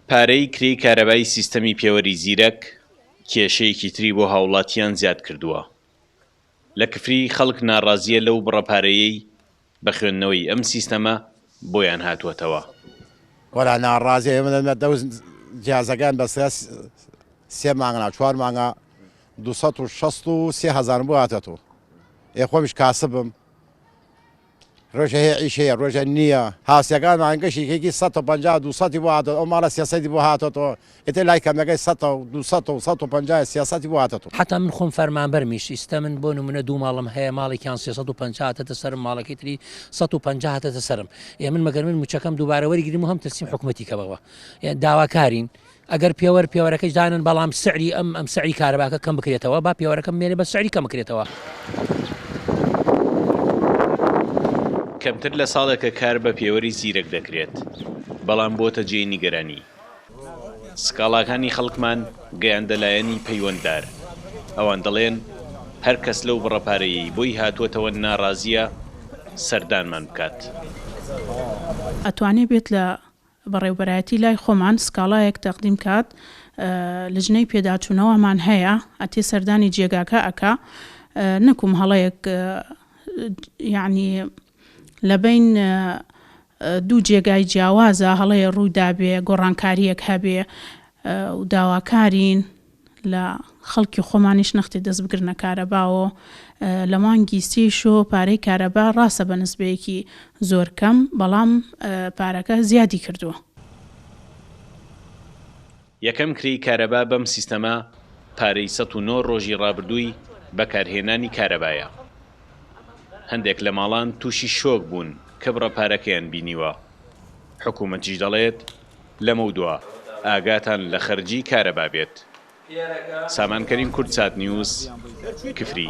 پارەی کرێی کارەبای سیستەمی پێوەری زیرەک کێشەیەکی تری بۆ هاوڵاتیان زیاد کردووە. لە کفری خەڵک ناڕازیە لەو بڕەپارەیەی بە خوێندنەوەی ئەم سیستەمە بۆیان هاتووەتەوە. وەلا ناڕازیە ئێمە دەوز جیازەکان بە سێ مانگە 4 مانگە 263,000 بۆ هاتەوە. خۆمیش کاسبم ڕۆژە هەیە ئیشەیە ڕۆژە نییە هاسیەکان مانگەشێکی 150 بۆ هاتەوە ئەو ماڵە سیاسەتی بۆ هاتەوە ئێتە لای کەمەکەی 150 سیاسەتی بۆ هاتەوە. حتا من خۆم فەرمانبەرمیش ئیستا من بۆ نمونە دوو ماڵم هەیە ماڵێکیان 350 هاتەتە سەرم ماڵەکەی تری 150 هاتەتە سەرم. من مەگەر من موچەکەم دووبارە وەرگریم و هەم تەسلیم حکوومەتی کەمەوە داواکارین ئەگەر پێوەرەکەش دانن بەڵام سعری ئەم سعری کارەباکە کەم بکرێتەوە با پێوەرەکەم مێنێ بە سعری کەم بکرێتەوە. کەمتر لە ساڵێکە کار بە پێوەری زیرەک دەکرێت بەڵام بۆتە جێی نیگەرانی. سکاڵاکانی خەڵکمان گەیاندە لایەنی پەیوەنددار ئەوان دەڵێن هەر کەس لەو بڕەپارەیەی بۆی هاتووەتەوە ناڕازیە سەردانمان بکات. ئەتوانێت بێت لە بەڕێوبەرایەتی لای خۆمان سکاڵایەک تەقدیم کات لەژنەی پێداچوونەوەمان هەیە ئەتێ سەردانی جێگاکە ئەکا نەکوم هەڵەیەک یعنی لەبین دوو جێگای جیاوازە هەڵەیە ڕوودابێ گۆڕانکاریەک هەبێ و داواکارین لە خەڵکی خۆمانیش نەختی دەست بگرنە کارەباوە لە مانگی سێشۆ پارەی کارەبا ڕاستە بە نسبەیەکی زۆر کەم بەڵام پارەکە زیادی کردووە. یەکەم کرێی کارەبا بەم سیستەمە پارەی 109 ڕۆژی ڕابردووی بەکارهێنانی کارەبایە. هەندێک لە ماڵان تووشی شۆک بوون کە بڕەپارەکەیان بینیوە. حکوومەتیش دەڵێت لەمە دووە ئاگاتان لە خەرجی کارەبا بێت. سامانکەریم کورد سات نیوز کفری.